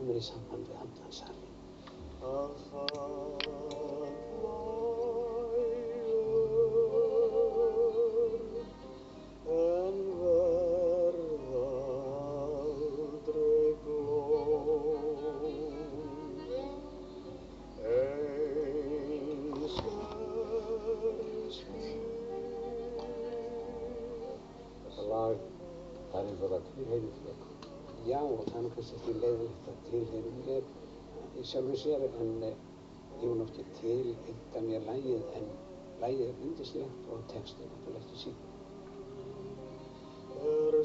kemur í samband við Allandssalinn. Að það en verða aldrei blóm eins Þetta lag, það eins og það tilheyrir þér. Já, og það kannski ekki leiðilegt að tilheyri mér í sjálfu sér, en ég vil ekki tileinka mér lagið, en lagið yndislegt og textinn náttúrulega ekki síður.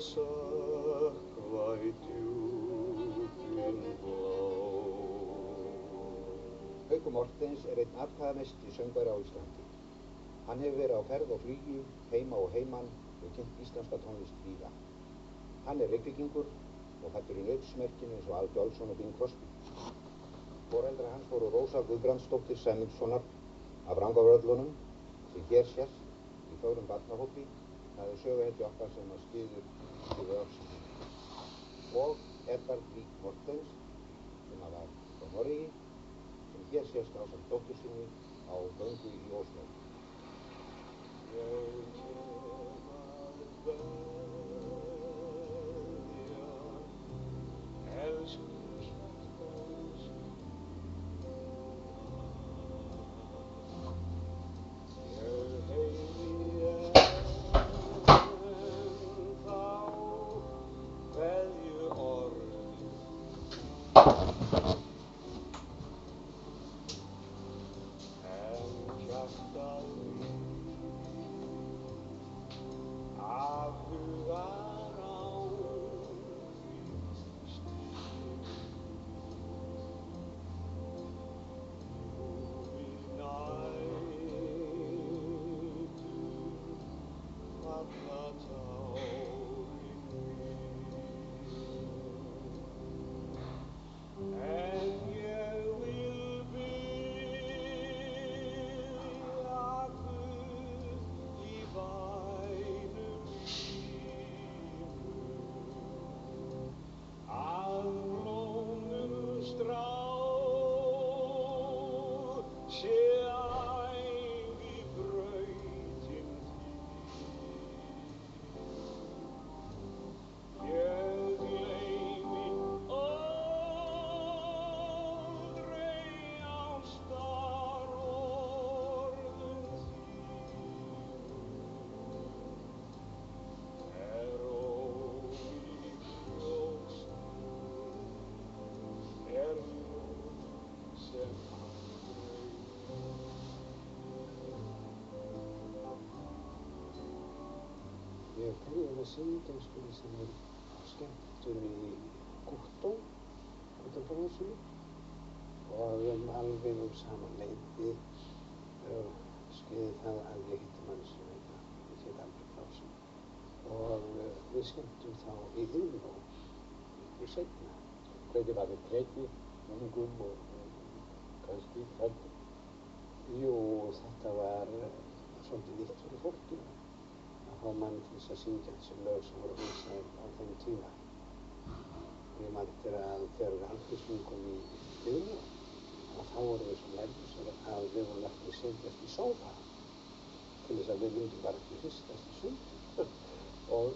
Sökkva í djúpin blá. Haukur Mortens einn atkvæðamesti söngvari á Íslandi. Hann hefur verið á ferð og flugi, heima og heiman og kynnt íslenska tónlist víða. Hann Reykvíkingur og fæddur í Nautsmerkinu eins og Al Jolson og Bing Crosby. Foreldrar hans voru Rósa Guðbrandsdóttir Sæmundssonar af Rangárvöllunum sem hér sést í fögrum barnahópi. Það söguhetja okkar sem styður við öxlum. Og Edvard Vík Mortens sem var frá Noregi sem hér sést ásamt dóttur sinni á göngu í Ósló. Ég kem að veðja, elsku hjartans ég heyri ennþá kveðju orðin en hjartað af hugar á Ég byrjaði að syngja sem er á skemmtun í Gúttóbrósinu og alveg sama leyti skeiði það að ég hitti mann sem hét Albert Brósson og við skemmtum þá í Iðnó miklu seinna. Hvernig var þið tekið, ungum og kannski fældum? Jú, þetta var svolítið nýtt fyrir fólkinu að fá mann til þess að syngja þessi lög sem voru vinsæl á þeim tíma. Ég man eftir að þegar við aldursungum í Iðnó að þá vorum við svo nervusir að við vorum ekki að setjast í sófa til þess að við myndum bara ekki hristast í sund og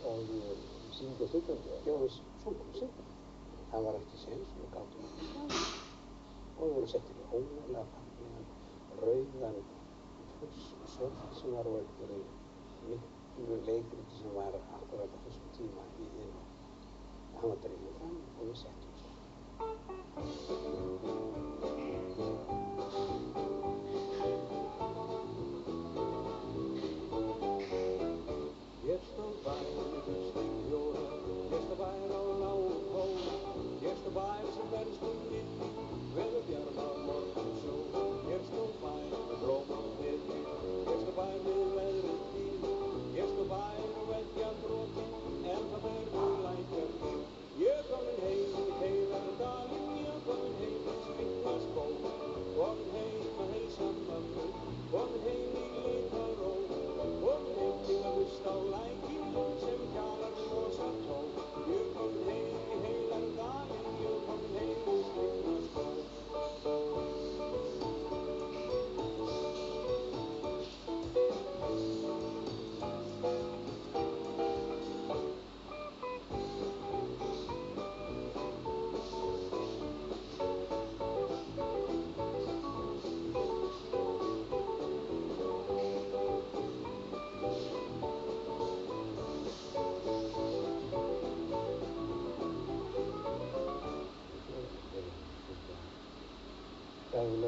syngja sittandi? Já, við sungum sittandi. Það var ekki séns og við gátum ekki saman. Og við vorum settir í ólega fallegan rauðan sófa sem var á einhverju miklu leikriti sem var akkurat á þessum tíma í Iðnó. Hann var dreginn fram og við settumst. Ég stóð bær með stíl jóra, ég stóð bær á lágum hóla, ég stóð bær sem verðst mitt, veður bjarma morgun sjó. Ég stóð bær með blóm á hnefi, ég stóð bær með veðrið tíð, ég stóð bær og veðja broti, en það verður lækjar til. Ég komin heim í Heiðardalinn, ég komin heim í Svitnaskóg,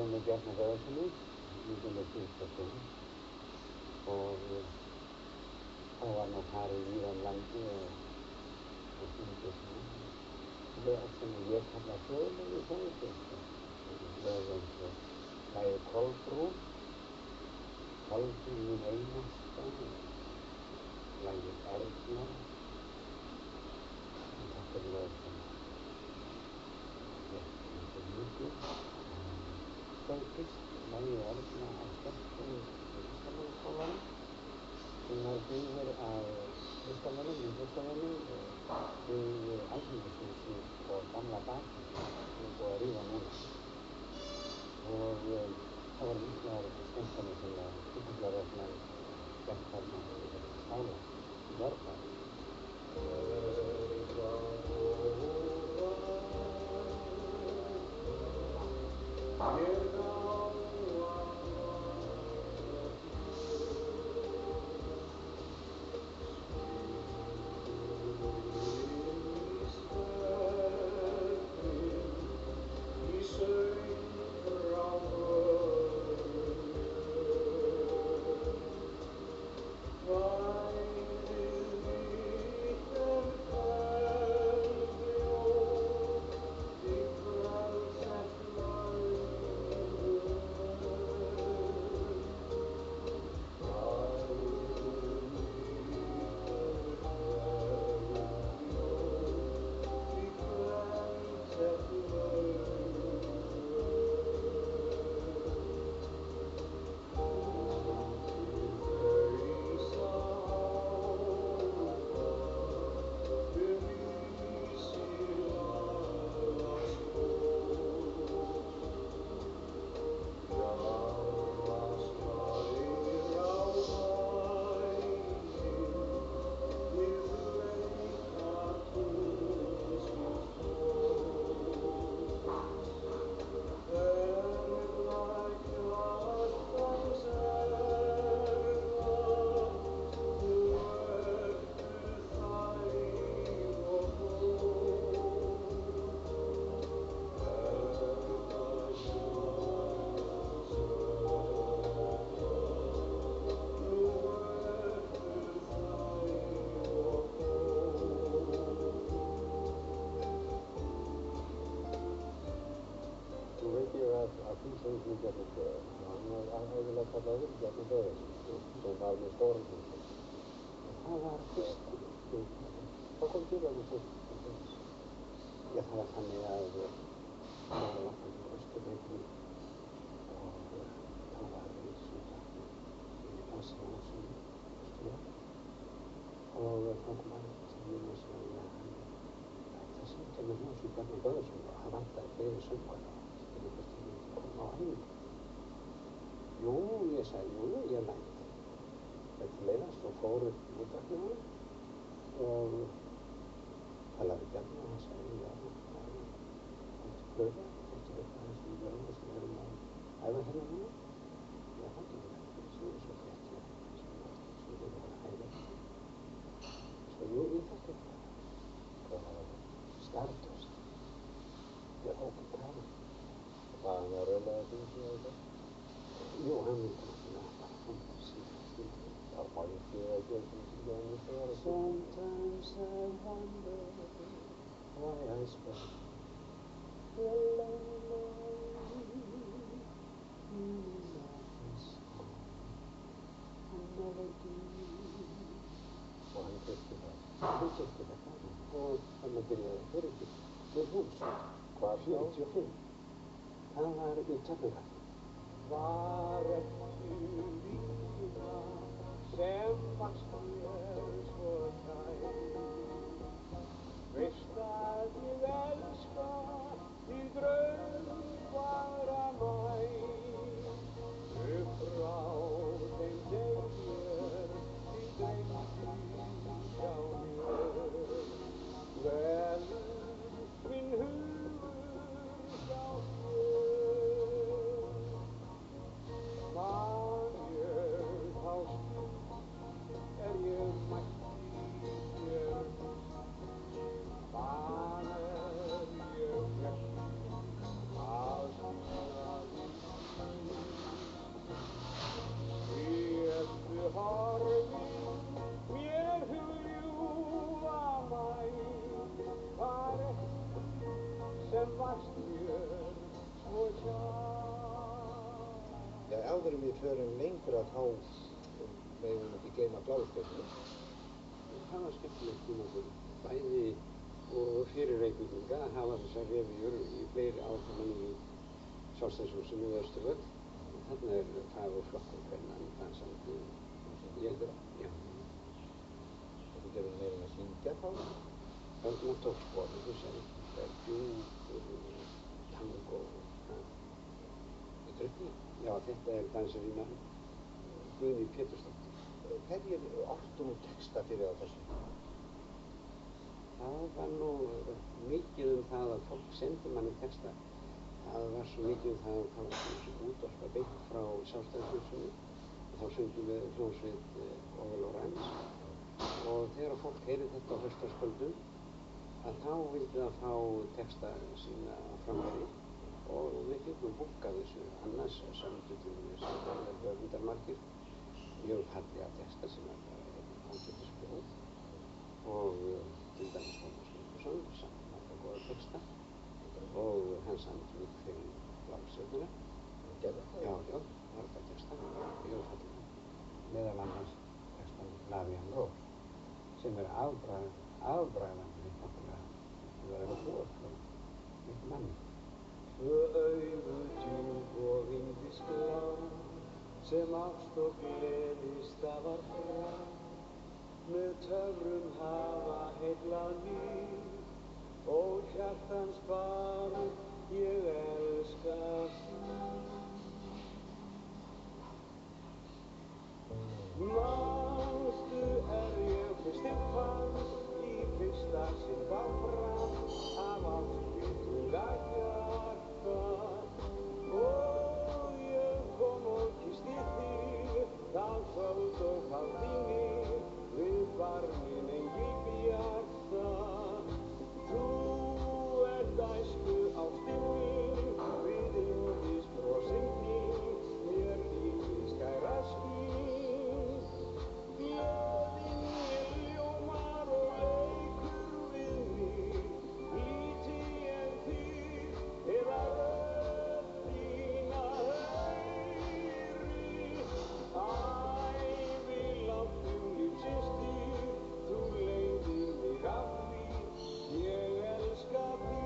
byrjaði með Bjarna Böðarssoni 1923 og þá var nú farið víða um landi og fundið lög sem ég kalla þjóðlög í tónlist, lög eins og lagið Kolbrún, Kolbrún mín einasta, lagið Erna, en þetta lög sem Stórkist, lagið Erna á skemmtum í listamannaskólanum sem var byggður af listamönnum við Alþingishúsi og gamla bakhúsi sem er búið að rífa núna. Og það var miklar skemmtanir sem að Íslandsleirarmenn gert þarna stála í mörg ár. Bjarni Böðvarsson, hann var ægilega kallaður Bjarni Böðvarsson sem var með stóran hús. Það var fyrst, þá kom til að það fyrst. Já, það var þannig að það var alltaf í Östurreykjum og þá var Ísland í Glassahúsum í Östurreykjum og þá kom aðeins til mín og sagði að hann ætti að syngja með hljómsveit Bjarni Böðvarsson og hann vantaði fleiri söngvara. Á æfingu. Jú, ég sagði, jú, ég mætti. Þetta leiðast og fór upp í útvarpið með hann og talaði við Bjarni og hann sagði, já, það er pröfa, þetta er þessum lögum sem við erum að æfa hérna núna. Já, það getur ekki, sem er svo fréttlega, sem við erum að æfa. Svo, jú, ég þekki þetta. Hvað það var Stardust. Þetta er ókei kæri. Hvað hann var rauðlega því sem það er? Jú, hann myndi náttúrulega bara funda síðan. Já, má ég skrifa að gera sem síðan hann myndi vera? Sometimes I wonder why I spend the lonely feeling of a song, a melody. Og hann keypti það. Hann keypti þetta og þannig byrjaði fyrirkjöld með hljómsveit. Hvað þá? 45. Það var í Tjarnargarði. Var ekki lína sem varst mér svo kær, veist að ég elska þín draumfagra mæn, upp frá þeim degi þín dreymdi hjá mér, dvelur minn hugur hjá þér. förum lengra þá megum við ekki gleyma Blástjörnu. Það var skemmtilegt tímabil, bæði og fyrir Reykvíkinga að hafa þessar revíur í fleiri ár þarna niður í Sjálfstæðishúsinu við Austurvöll. Þarna fagur flokkur kvenna með dansandi. Já. Og þú gerðir meira en að syngja þá? Þarna tókspor, þú segir, djúpur, tango. Í tryggi? Já, þetta dansarína Guðný Pétursdóttir. Hverjir ortu nú texta fyrir á þessu? Það var nú mikið það að fólk sendi manni texta. Það var svo mikið það að það var útvarpað beint frá Sjálfstæðishúsinu. Þá söngum við hljómsveit Óli Lorenz. Og þegar fólk heyrði þetta á föstudagskvöldum, að þá vildi það fá texta sína á framfæri. Og við fengum búkka þessu. Annars sömdu til þess að höfundarmargir mjög fallega texta sem var ágætis hljóð. Og til dæmis Tómas Vigfússon samdi marga góða texta og hann samdi líka fyrir Blástjörnuna. Gerði það? Já, marga texta, mjög fallega. Meðal annars textan Lavían Rós sem afbragðandi náttúrulega að vera að búa frá mitt manni. Tvö augu djúp og yndisblá sem ást og gleði stafar frá, með töfrum hafa heillað mig og hjartans barn ég elska þig. Manstu ég fyrst fannst í fyrsta sinn þá fram af ástríðtunga hjarta og ég kom og kyssti þig það kvöld og faldi mig við barminn engil bjarta. Þú ert æsku ástin mín, við yndisbrosin þín, mér lífið skæra skín. Gleðin mér ljómar og leikur við mig, lítið en þig eða rödd þína heyri. Ævi langt lífsins stíg, þú leiðir mig af því, ég elska þig.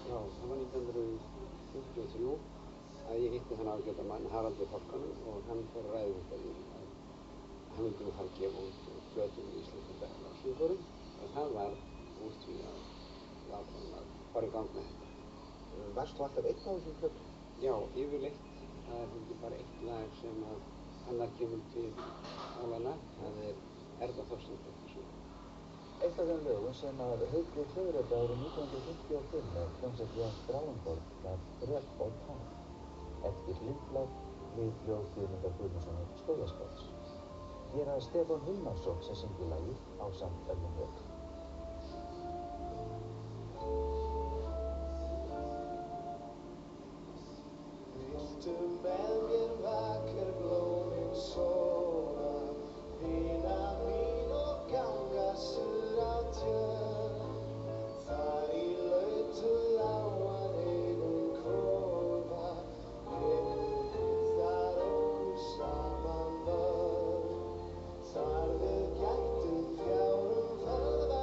Já, það var 1953 að ég hitti hann ágæta mann, Haraldur Fálkanen, og hann fór að ræða þetta við mig að hann vildi nú fara að gefa út plötu með íslenskum lagsöngvurum og það var úr því að við ákváðum að fara í gang með þetta. Varst þú alltaf einn á þessum plötum? Já, yfirleitt. Það er ekki bara eitt lag sem að annar kemur til álana. Það er Erna Þorsteinsdóttir sem Eitt af þeim lögum sem að heitri þjóðrödd árið 1955 með hljómsveit Jóns Gravenborg var Rödd og tal eftir Lindblad við ljóð Guðmundar Guðmundssonar skólaskálds. Hér að Stefán Hilmarsson sem syngur lagið ásamt öllum öll. Viltu með mér vakker blómin sofa, vina mín og ganga suður á tjörn, þar í lautu lágan eigum kofa, rekum við þar okkur saman vörn, þar við gættum fjár ferða.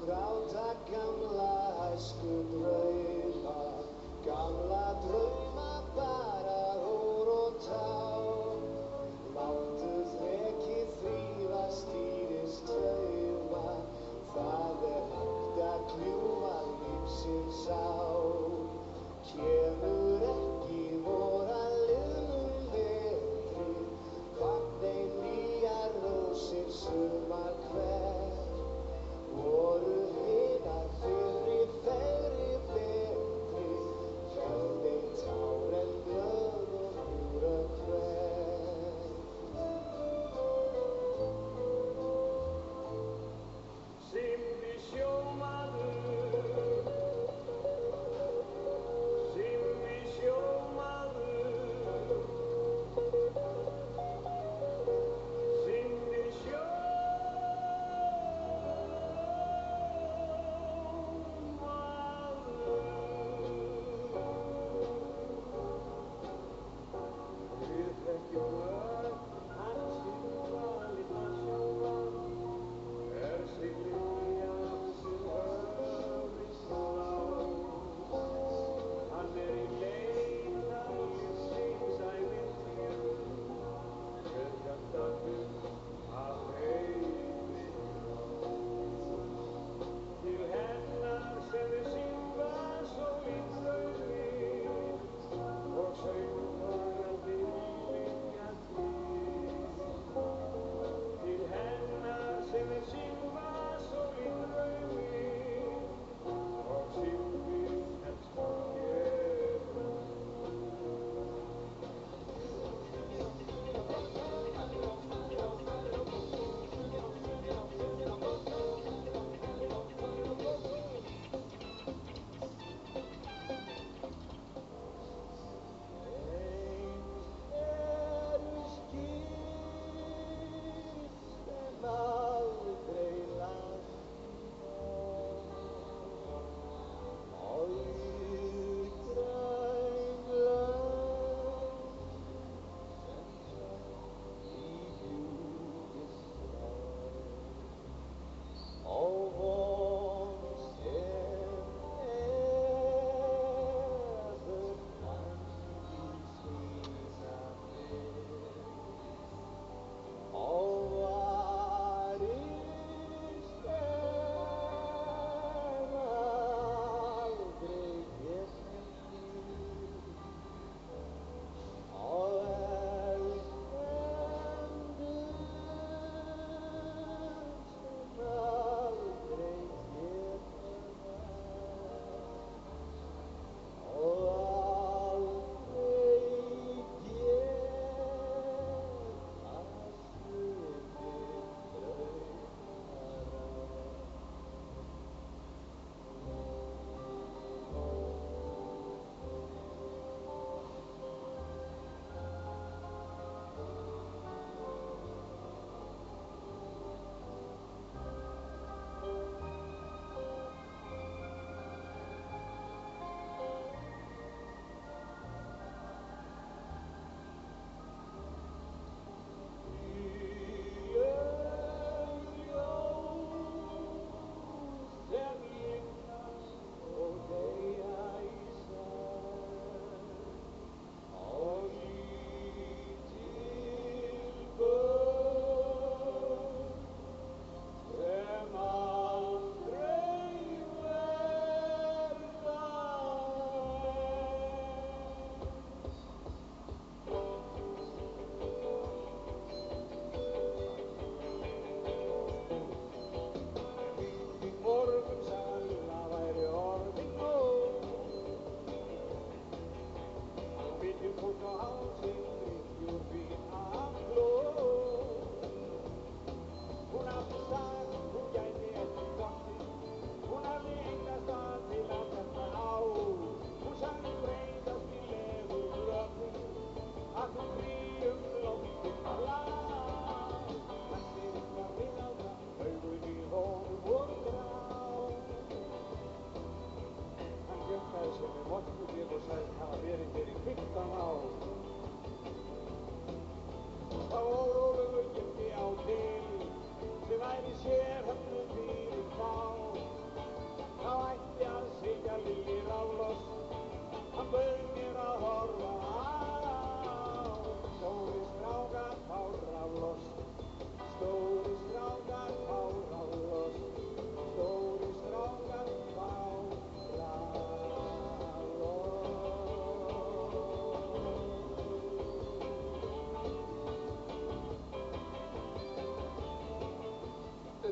gráta gamla æsku drauma, gamla drauma bara húr og tá. Láttu þrekið þrífa stýrist tauma, það hægt að kljúfa lífsins á. Kemur ekki vor að liðnum vetri, fagnein nýjar rósir sumar hver. Voru hinar fyrri fegri betri, felldi tár en blöð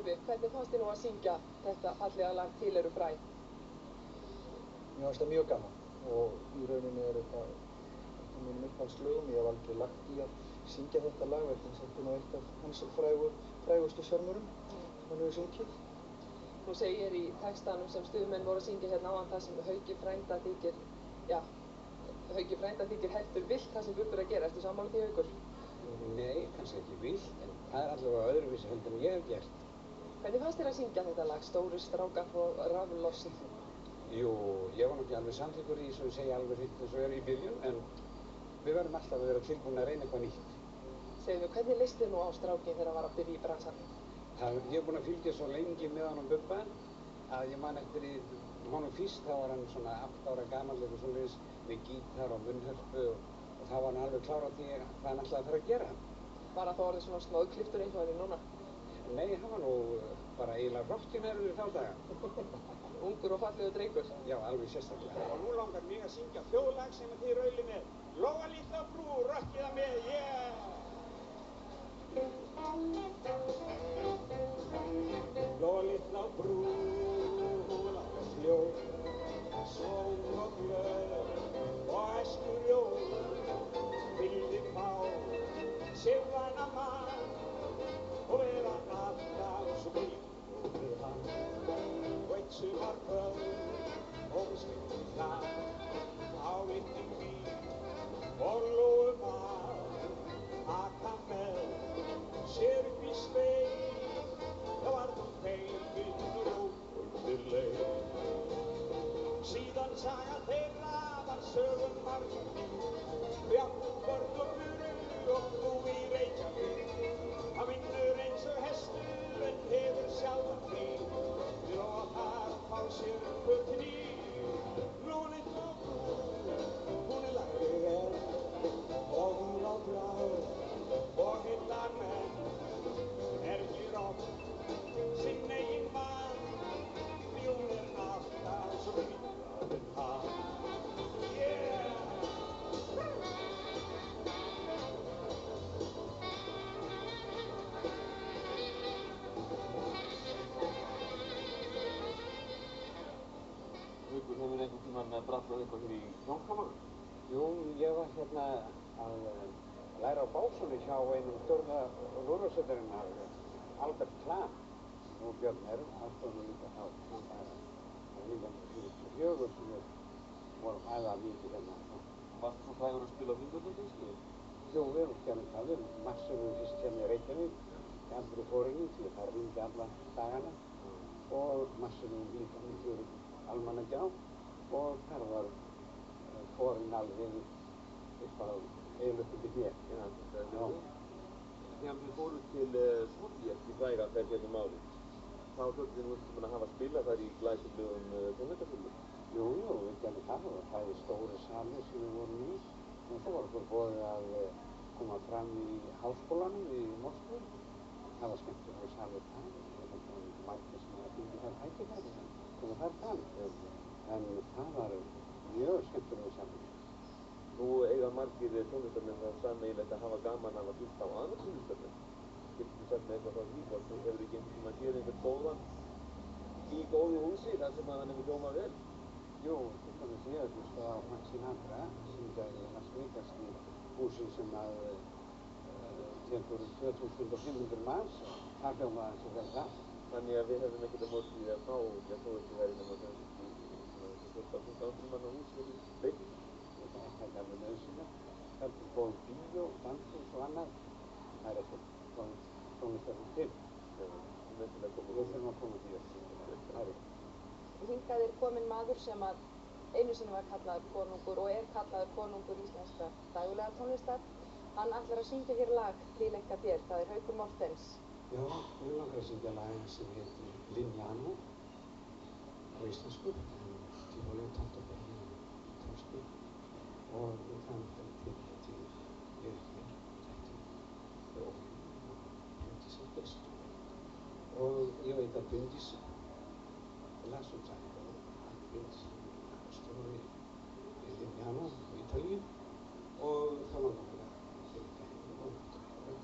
Bubbi, hvernig fannst þér nú að syngja þetta fallega lag Til eru fræ? Mér fannst það mjög gaman og í rauninni er þetta eitt af mínum uppáhaldslögum. Ég hef aldrei lagt í að syngja þetta lag vegna þess að þetta er nú eitt af hans frægustu sjarmörum sem hann hefur sungið. Nú segir í textanum sem stuðmenn voru að syngja hérna áðan það sem Hauki frænda þykir, já, Hauki frænda þykir heldur vilt það sem Bubbi er að gera. Ertu sammála því, Haukur? Nei, kannski ekki vilt, en það er allavega öðruvísi heldur en ég hef gert. Hvernig fannst þér að syngja þetta lag, Stórir strákar og raflossið? Jú, ég var nú ekki alveg samþykkur í, svo ég segi alveg hreint eins og er í byrjun, en við verðum alltaf að vera tilbúin að reyna eitthvað nýtt. Segðu, hvernig leist þér nú á strákinn þegar hann var að byrja í bransanum? Ég er búinn að fylgja svo lengi með honum Bubba að ég man eftir í honum fyrst, þá var hann svona 8 ára gamall eitthvað svoleiðis með gítar og munnhörpu og þá var hann alveg klár á því hvað hann ætlaði að fara að gera. Var hann þá orðið svona smóðkliftur eins og hann er núna? Nei, hann var nú bara eiginlega rokkjunerður í þá daga. Ungur og fallegur drengur. Já, alveg sérstaklega. Og nú langar mig að syngja þjóðlag sem þið rauli með. Lóa litla brú, rokkið það með, yeah! Lóa litla brú, láta fljóð, svong og glöð og æskur jól, vildi fá sérvæna mann og vera alltaf svo blíð og við hann. Og eitt sumarkvöld og við skemmtum það á litlum bíl og lóum að aka með sér upp í sveig. Það var nú feigin og rót undir leið. Síðan saga þeirra var sögum margar mín. Við áttum börn og furu og bú í Reykjavík. Hann vinnur eins og hestur en hefur sjálfan bíl. Við á að fara að fá sér fötin í. Nú litla brú, hún er lagleg enn og hún á blá og hittar menn. Er ekki rótt sinn eigin mann því hún er alltaf svo blíðað en hann. Yeah! Haukur, hefur einhvern tímann brallað eitthvað hér í hljómskamanum? Jú, ég var hérna að læra á básúni hjá einum stjórna lúðrasveitarinnar, Albert Klan og Björn Erf, aðstofnum líka þá þann daga. Það var 1944 sem við vorum æða mikið hérna. Varstu svo frægur að spila á Þingvöllum kannski? Jú, við gerðum það, við marseruðum fyrst hérna í Reykjavík, í Andru fórinni, því að það rigndi alla dagana og marseruðum líka fyrir Almannagjá og þar var fórinn alveg upp á eiginlöfum við hér. Já, þetta er mjög. Þegar þið fóruð til Sovjet í fræga ferð hérna um árið, þá hljótið þið nú einhvern veginn að hafa spilað þar í glæsilegum tónleikafullum. Jú, við gerðum það og það er stóri salir sem við vorum í og svo var okkur boðið að koma fram í háskólanum í Moskvu. Það var skemmtilegur salur þar og ég held að það var margir sem að fengið það tækifæri að koma þar fram. En það var mjög skemmtilegur salur. Nú eiga margir tónlistarmenn það sameiginlegt að hafa gaman af að hlusta á aðra tónlistarmenn. Getur þú sagt með eitthvað frá því hvort þú hefur ekki einhvern tímann séð einhvern góðan í góðu húsi þar sem að hann hefur hljómað vel? Jú, til dæmis ég hef hlustað á Frank Sinatra syngja í Las Vegas í húsi sem að tekur 2500 manns og það hljómaði eins og vel það. Þannig að við hefðum ekkert að móti því að fá, já þó ekki verið nema kannski svona 14-15 manna hús hér í Reykjavík. Það er ekki alveg nauðsynlegt. Það er góð bíó, danshús og annað. Það er ekkert tónlistarinn til. Já, Við þurfum að koma því að það er Hingað er kominn maður sem að einu sinni var kallaður konungur og er kallaður konungur íslenskrar dægulega tónlistar. Hann ætlar að syngja hér lag tileinkað þér. Það er Haukur Mortens. Já, ég langar að syngja lag sem heitir Lignano á íslensku, en Tímóli Tóntabelli á ítölsku og ég framfæri til ég er hér þekki þjóðin og hluti sem best og ég veit að Bundis las um það að Bundis stjóri í Lignano á Ítalíu og þá langar mig að syngja henni og náttúrulega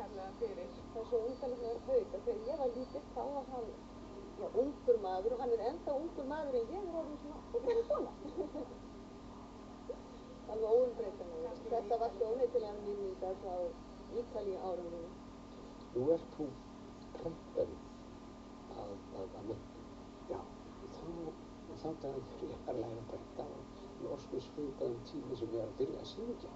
kærlega fyrir. Það er svo undarlegt með Hauk að þegar ég var lítill þá var hann ungur maður og hann er enda ungur maður en ég er orðin svona og fyrir kona. Alveg óumbreytanlegur. Þetta vakti óneitanlegar minningar frá Ítalíu árunum. Nú ert þú prentari að menntun. Já, þá þegar ég er að læra að prenta og norsku svipaðum tíma sem ég er að byrja að syngja.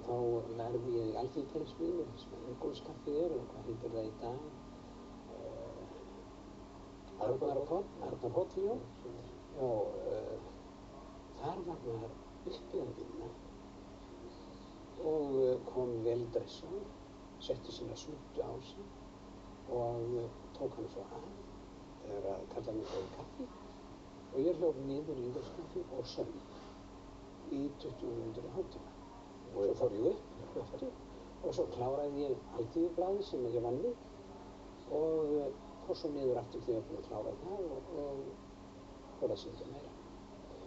Þá lærði ég í Alþjóðakerfismiðju sem Ingólfskaffi er, eða hvað heitir það í dag? Arnarhóll, já. Já, þar var maður uppi að vinna og kom vel dressaður, setti sína svuntu á sig og tók hann svo af þegar að kalla mig fyrir kaffi og ég hljóp niður í Ingólfskaffi og söng í 20 mínútur í hálftíma. Svo fór ég upp aftur og svo kláraði ég Alþýðublaðið sem ég vann við og fór svo niður aftur þegar ég var búinn að klára það og fór að syngja meira.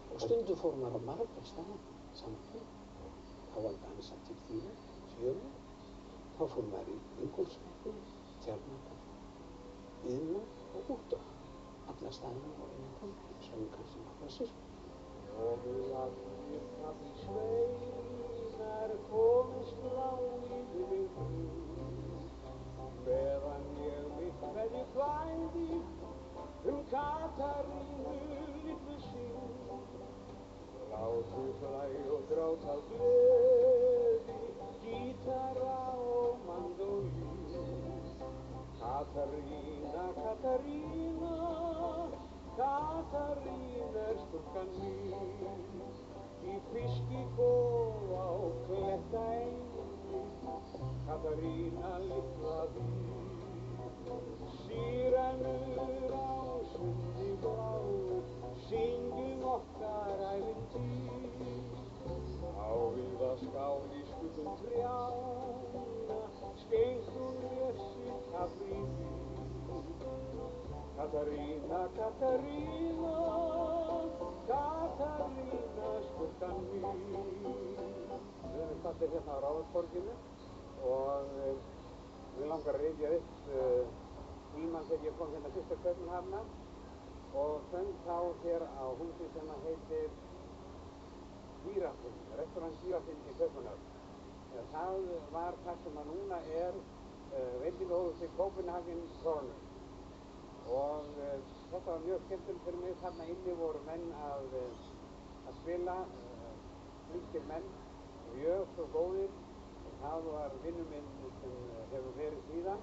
Og stundum fór maður á marga staði saman. Þá var dansað til 4, þá fór maður í Ingólfskaffi, Tjarnarkaffi, Iðnó og Útó. Alla staðina á einu kvöldi, söng kannski nokkra syrpu. Og allir kaffi sveinar komist frá yfir meðan ég mitt kveðju kvæði Katarínu litlu sín. Látu hlæ og grát af gleði, gítara og mandólín. Katarína, Katarína, Katarína er stúlkan mín. Í fiskikofa á klettaengi, Katarína litla vín. Sírenur á sundi bláu, syngjum okkar ævintýr. Á víða skál í skuggum trjánna, skengum mér sitt kafrívín. Katarína, Katarína, Katarína, stúlkan mín. Við erum staddir hérna á Ráðhústorginu og mig langar að rifja upp tímann þegar ég kom hérna fyrst til Kaupmannahafnar og söng þá hér á húsi sem heitir Gíraffinn, restaurant Gíraffinn í Kaupmannahöfn. Það var það sem núna er veitingahúsið Copenhagen Corner og þetta var mjög skemmtilegt fyrir mig. Þarna inni voru menn að spila, ungir menn, mjög svo góðir. Það var vinur minn sem hefur verið síðan,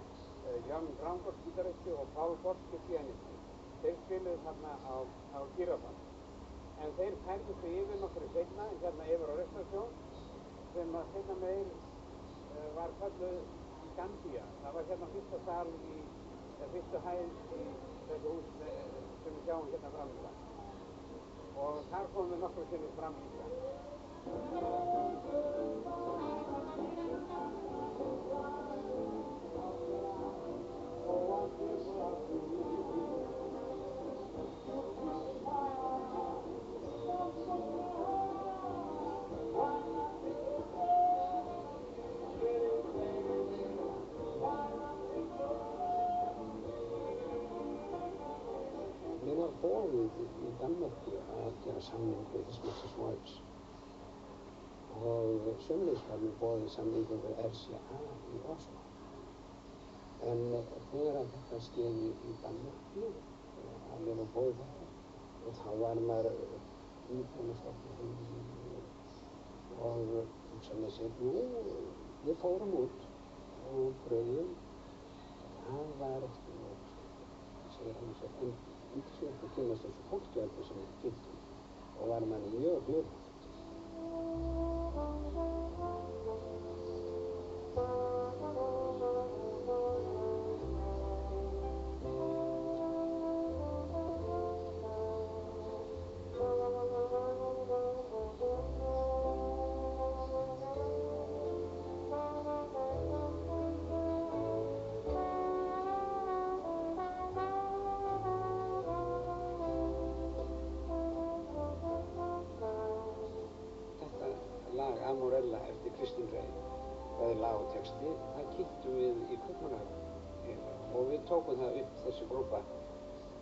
Jón Grangård gítaristi og Pál Borski pianisti. Þeir spiluðu þarna á Gíraffinn. En þeir færðu sig yfir nokkru seinna, hérna yfir á Raustarsjón, sem að seinna meir var kölluð Skandia. Það var hérna fyrsta sal fyrstu hæð í þessu hús sem við sjáum hérna framlýsa. Og þar komum við nokkru sinnum fram líka. Mér var boðið í Danmörku að gera samning við His Master's Voice og sömuleiðis var mér boðið samningur við RCA í Oslo. En þegar að þetta skeði í Danmörku, að mér var boðið þetta, og þá var maður nýbúinn að stofna heimili og hugsaði með sér, við fórum út og pröfuðum, það var ekki nóg skemmtilegt, segir hann sér, en yndislegt að kynnast þessu fólki öllu sem við kynntum og var manni mjög hljóðlegt. Amorella eftir Kristín Rey bæði lag og texti, það kynntum við í Kaupmannahöfn og við tókum það upp þessi grúpa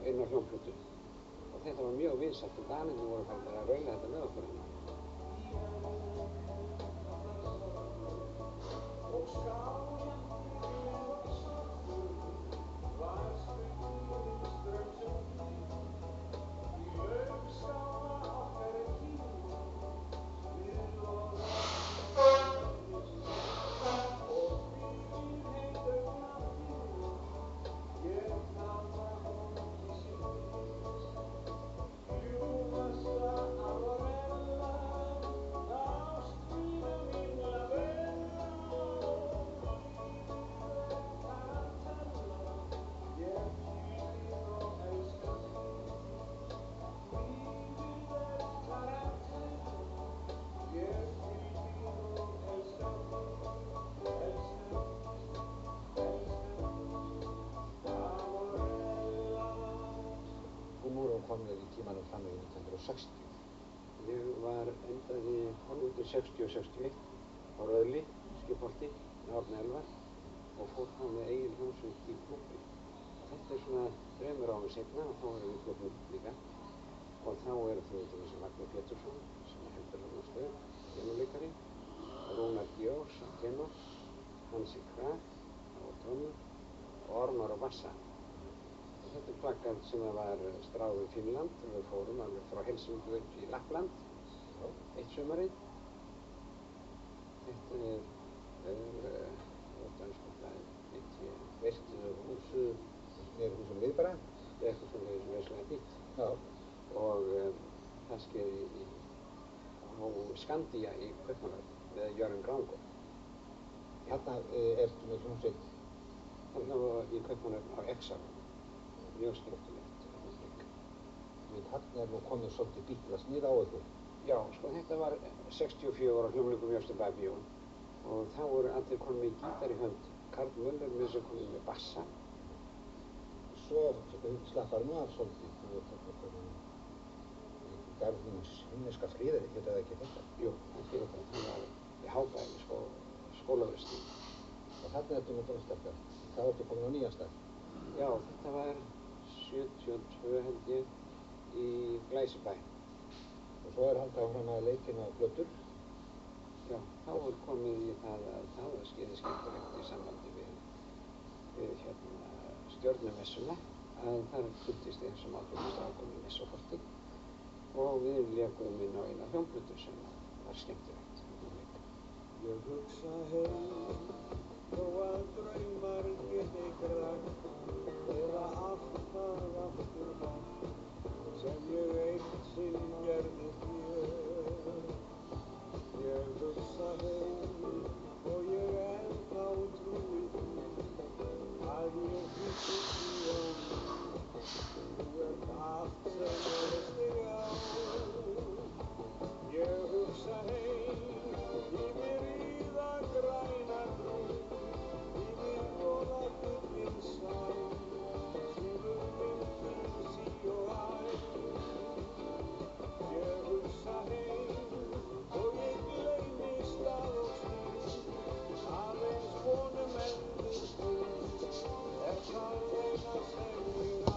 inn á hljómplötu og þetta var mjög vinsælt og Danirnir voru farnir að raula þetta með okkur hérna. Nú erum við komnir í tímanum fram í 1960. Ég endaði hálfútið 60 og 61 á Röðli, Skipholti, með Árni Elvar og fór þá með eigin hljómsveit í klúbbin. Þetta svona 3 árum seinna og þá erum við í klúbbin líka og þá eru þau til þessi Magni Pétursson sem heldur hann á stöð, pianoleikari, Rúnar Georgs á tenor, Hansi Krag á trommur og Ormar á bassa. Þetta plakat sem var stráð í Finnland og við fórum alveg frá Helsingi upp í Lappland eitt sumarið. Þetta Veistu húsið, nýri húsum við bara? Þetta eitthvað svona veislega fínt. Já. Og það skeið á Skandía í Kaupmannahöfn með Jörgen Grángård. Þarna ertu með hljómsveit? Þarna í Kaupmannahöfn á Exxon. Mjög skemmtilegt. Þarna nú komið svolítið Beatles-nið á ykkur. Já, sko þetta var 64 á hljómleikum í Austurbæbíó og þá voru allir komið með gítar í hönd. Karl Möller með þess að komið með bassa. Svo slappar nú af svolítið. Þú ert þarna komin í garðins himneska friðar, hétt það ekki þetta? Jú, það fyrir þetta. Það var í Hábæði, skólaversti. Og þarna ertu með tónlistarstað. Þá ertu komin á nýjan stað. Já, þetta var 72 held ég í Glæsibæ. Og svo haldið áfram að leikina plötur. Já, þá er komið í það að það var skeiði skemmtilegt í sambandi við stjörnumessuna að þar kynntist ég sem átlöfum strákum í Messoforti og við lékum inn á eina hljómplötu sem var skemmtilegt. Ég hugsa heim þó að draumar geti grætt eða allt það aftur bætt sem ég eitt sinn gerði þér. Ég hugsa heim og ég ennþá trúi því að ég hugsi því á mig. Þú ert allt sem ég á. Ég hugsa heim yfir í það græna grund, yfir voða gullin sæ, svífur vindurinn sí og æ. Ég hugsa heim og ég gleymi stað og stund, aðeins honum endur stund, það eina sem ég á.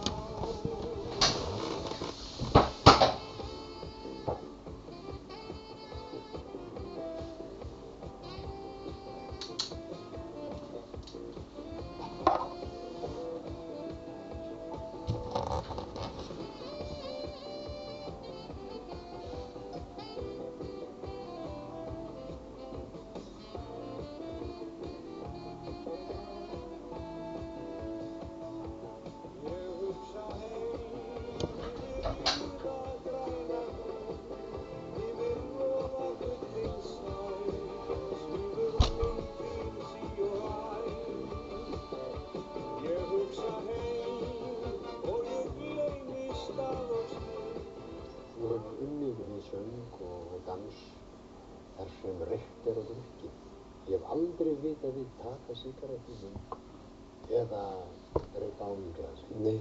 Þar sem reykt og drukkið. Ég hef aldrei vitað þig taka sígarettu í munn eða reyka á í glasi. Nei,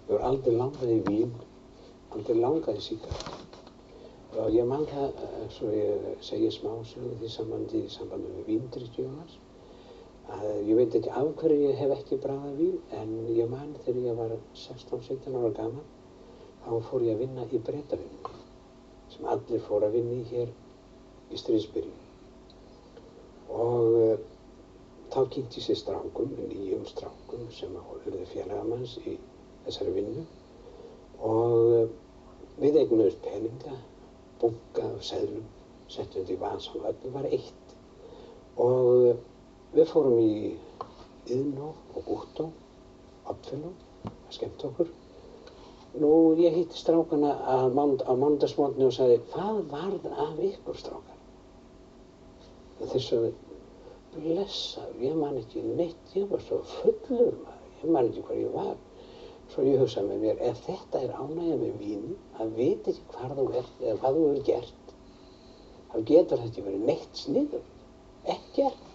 ég var aldrei langað í vín, aldrei langað í sígarettu. Og ég man það, svo ég segi smásögu í sambandi við víndrykkju hans. Ég veit ekki af hverju ég hef ekki bragðað vín, en ég man þegar ég var 16-17 ára gamall, þá fór ég að vinna í Bretavinnunni, sem allir fóru að vinna í hér í stríðsbyrjun. Og þá kynnti ég sér strákum, nýjum strákum sem urðu félagamanns í þessari vinnu. Og við eignuðumst peninga, bunka af seðlum, settum þetta í vasan og öllu var eitt. Og við fórum í Iðnó og Búttó, Oddfellow, að skemmta okkur. Nú, ég hitti strákana á mánudagsmorgni og sagði, hvað varð af ykkur, strákar? Og þeir sögðu, blessaður, ég man ekki neitt, ég var svo fullur maður, ég man ekki hvar ég var. Svo ég hugsaði með mér, ef þetta er ánægja með víni, að vita ekki hvar þú ert eða hvað þú hefur gert, þá getur þetta ekki verið neitt sniðugt, ekkert.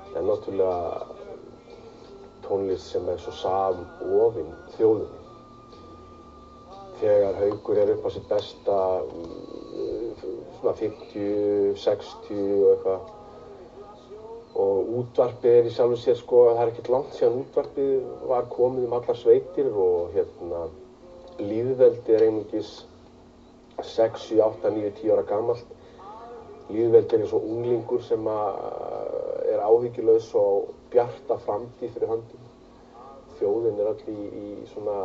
Það er náttúrulega tónlist sem er svo samofin þjóðinni. Þegar Haukur er upp á sitt besta, svona 50, 60 og eitthvað, og útvarpið er í sjálfu sér sko, það er ekkert langt síðan útvarpið var komið allar sveitir og lýðveldi er einungis 6, 7, 8, 9, 10 ára gamalt. Lýðveldi er eins og unglingur sem er áhyggjulaus og bjarta framtíð fyrir höndum. Þjóðin er öll í svona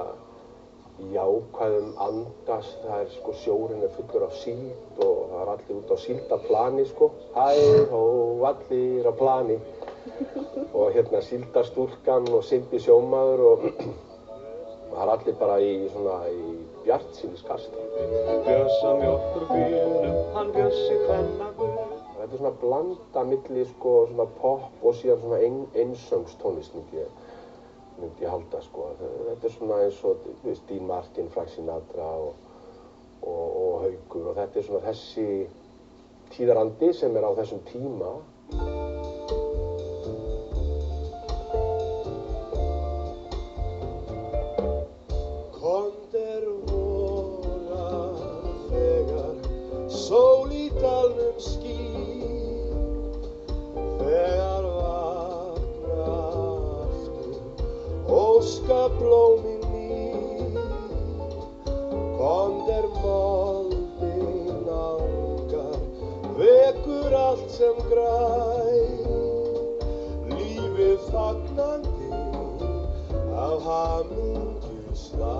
jákvæðum andas, það er sko sjórinn er fullur af síld og það er allir út á síldaplani sko. Hæ, hó, allir á plani. Og síldarstúlkan og Simbi sjómaður og það er allir bara í bjartsýniskasti. Bjössa mjólkur bílnum, hann Bjössi kvennagull. Þetta er svona blanda milli sko svona pop og síðan svona einsöngstónlist myndi ég halda sko. Þetta er svona eins og Dean Martin, Frank Sinatra og Haukur og þetta er svona tíðarandi sem er á þessum tíma. Komdir vorar þegar sól í dalnum skín, þegar vakna aftur óskablómin ný. Komdir moldin angar, vekur allt sem græn, lífið fagnandi af hamingju slæ.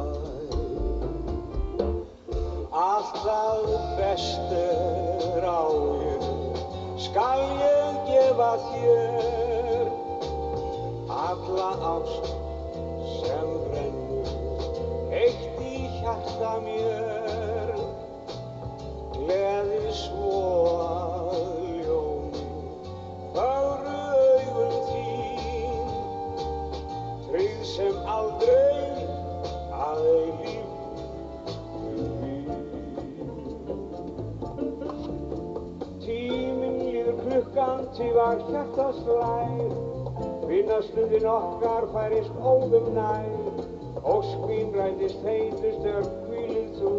Allt það bestur á ég, skal ég gefa þér, alla ást sem brennur heitt í hjarta mér, gleði svo að ljómi fögru augun þín, tryggð sem aldrei að eilífu vín. Tíminn líður klukkan tívar hjartað slær, vinnastundin okkar færist óðum nær, ósk mín rætist heitust þegar hvílið þú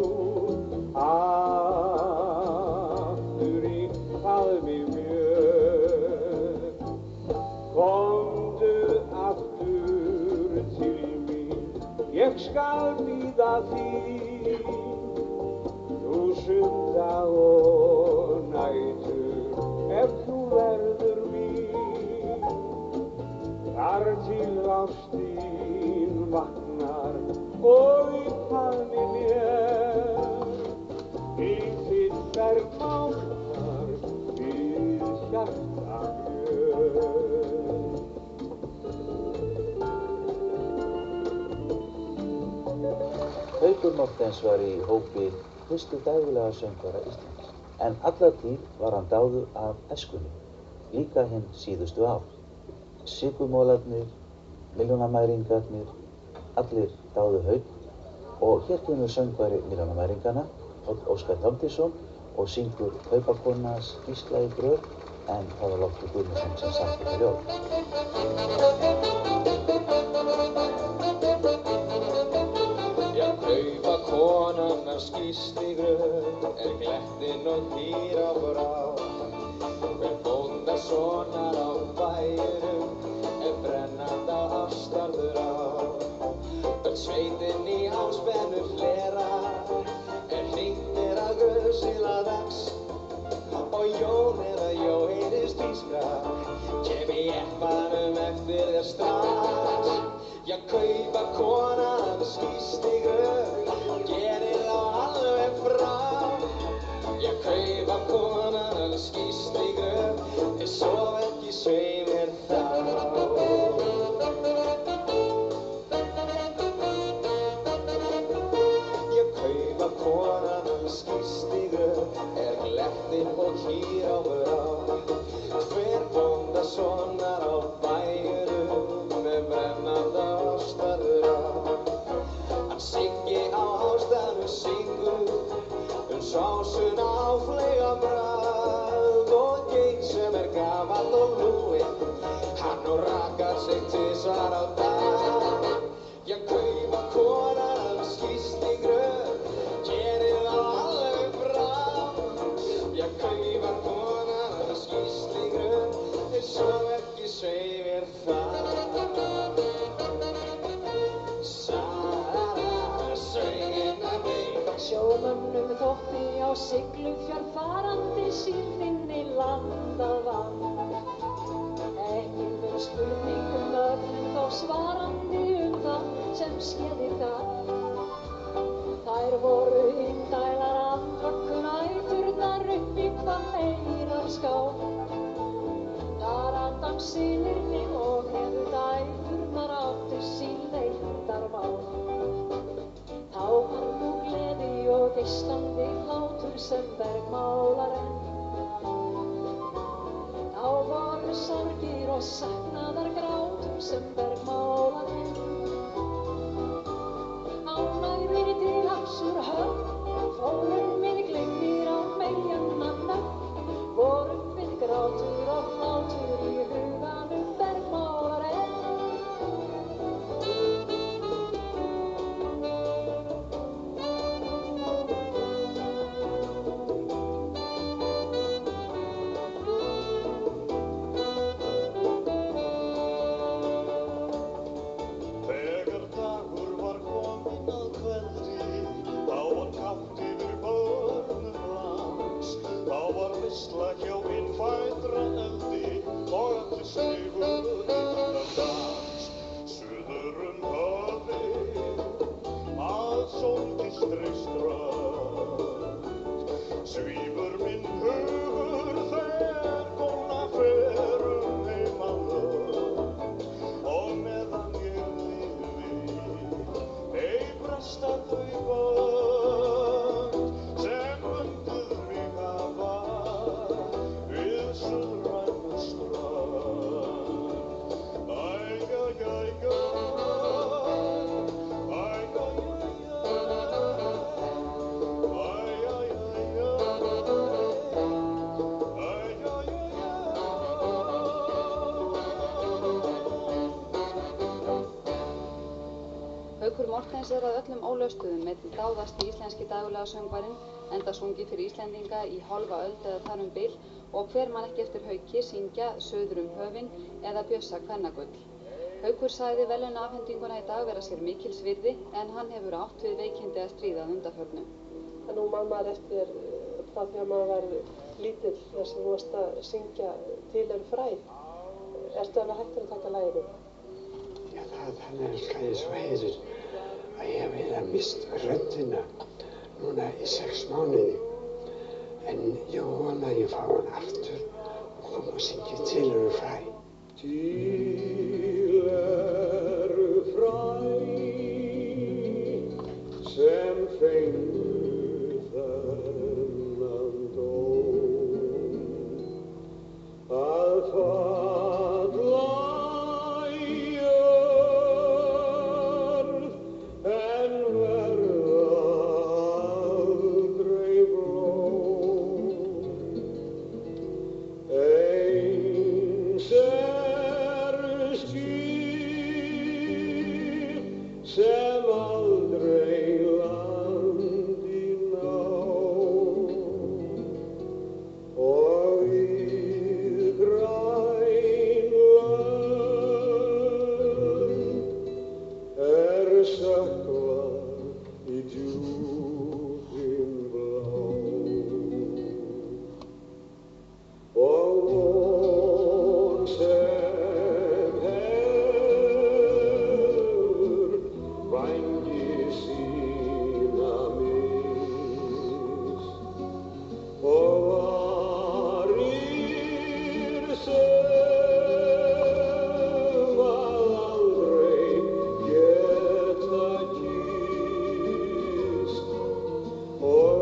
aftur í faðmi mér. Komdu aftur til mín, ég skal bíða þín, þúsund dag og nætur ef þú verður mín, þar til ástin vaknar og í faðmi mér, líf þitt bergmálar við hjarta mér. Haukur Mortens var í hópi fyrstu dægulega söngvara Íslands, en alla tíð var hann dáður af æskunni, líka hinn síðustu ár. Sykurmolarnir, milljónamæringarnir, allir dáðu Hauk, og hér kemur söngvari milljónamæringanna, Páll Óskar Hjálmtýsson, og syngur Kaupakonas Gísla í gröf, en það var Loftur Guðmundsson sem samdi það ljóð. Kaupakonans Gísli í gröf er glettin og hýr á brá, hver bóndasonar á bæjunum er brennanda ástarður á. Öll sveitin í háspennu hlera er hringnir að gröfsila dags, og Jón eða Jóhannes tískra kem í eppanum eftir þér strax. Já, Kaupakonans Gísli í gröf gerir þá alveg frá. Já, Kaupakonans Gísli í gröf sof ekki sveimir þá. Já, Kaupakonans Gísli í gröf er glettin og hýr á brá, hver bóndasonar á bæjunum með brennanda ástarður á. Hann Siggi á ástæðnu syngur sásuna á fleyga bragð, og Geir sem er gamall og lúinn, hann nú rakar sig tvisvar á dag. Já, Kaupakonans Gísli í gröf gerir þá alveg frá. Já, Kaupakonans Gísli í gröf sof ekki sveimir þá. Sjómönnum þótti á siglufjörð farandi síðinni landað vann, ekki verið spurningum öllum þó svarandi það sem skeði þar. Þær voru indælar andvökkunæturnar upp í Hvanneyrarská, þar Adam synirnir og hefðu dæturnar áttu sín leyndarmál. Þá var nú gleði og geislandi hlátur sem bergmálar enn, þá voru sorgir og saknaðar grátur sem bergmálar enn. Ánægðir til hafs úr höfn, fórum við gleymdir á meyjanna nöfn, veisla hjá innfædra eldi og allir stígur innan dans suður hafið að sólgistri strönd. Svífur minn hugur þegar kona fer heimalönd og meðan ég lifi ei bresta þau bönd sem bundið mig hafa við suðrænu strönd. Æ, Haukur Mortens er að öllum ólöstuðum einn dáðasti íslenski daglega söngvarinn, enda sungið fyrir Íslendinga í hálfa öld eða þar bil og hver man ekki eftir Hauki syngja Suður höfin eða Bjössa kvennagull. Haukur sagði verðlaunaafhendinguna í dag vera sér mikils virði en hann hefur átt við veikindi að stríða að undanförnu. Nú man maður eftir frá því að maður var lítill þess að þú varst að syngja Til eru fræ. Ertu alveg hættur að taka lagið? Já, þannig elska ég svo heyrir að ég hef eiginlega mist röddina núna í 6 mánuði. En ég vona að ég fá hann aftur og kom og syngja Til eru fræ. Til eru fræ sem fengu þennan dóm að falla í jörð en verða aldrei blóm. Eins skip sem aldrei landi ná og við græn lönd sökkvað í djúpin blá. Og von sem hefur vængi sína mist og varir sem að aldrei geta kysst og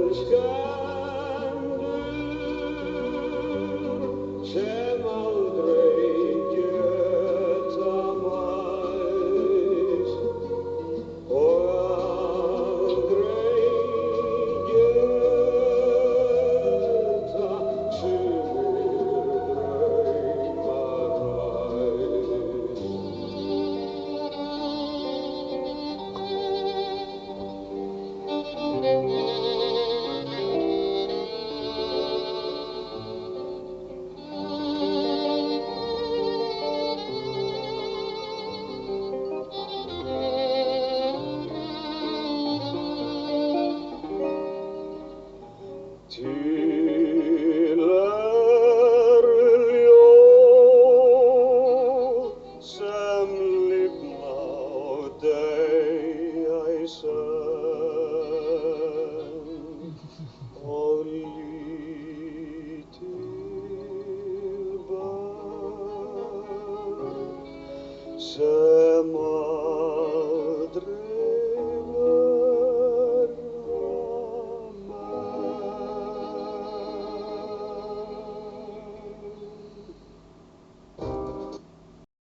elskendur sem aldrei geta mæst og aldrei geta sumir draumar ræst. Til eru ljóð sem lifna og deyja í senn og lítil börn sem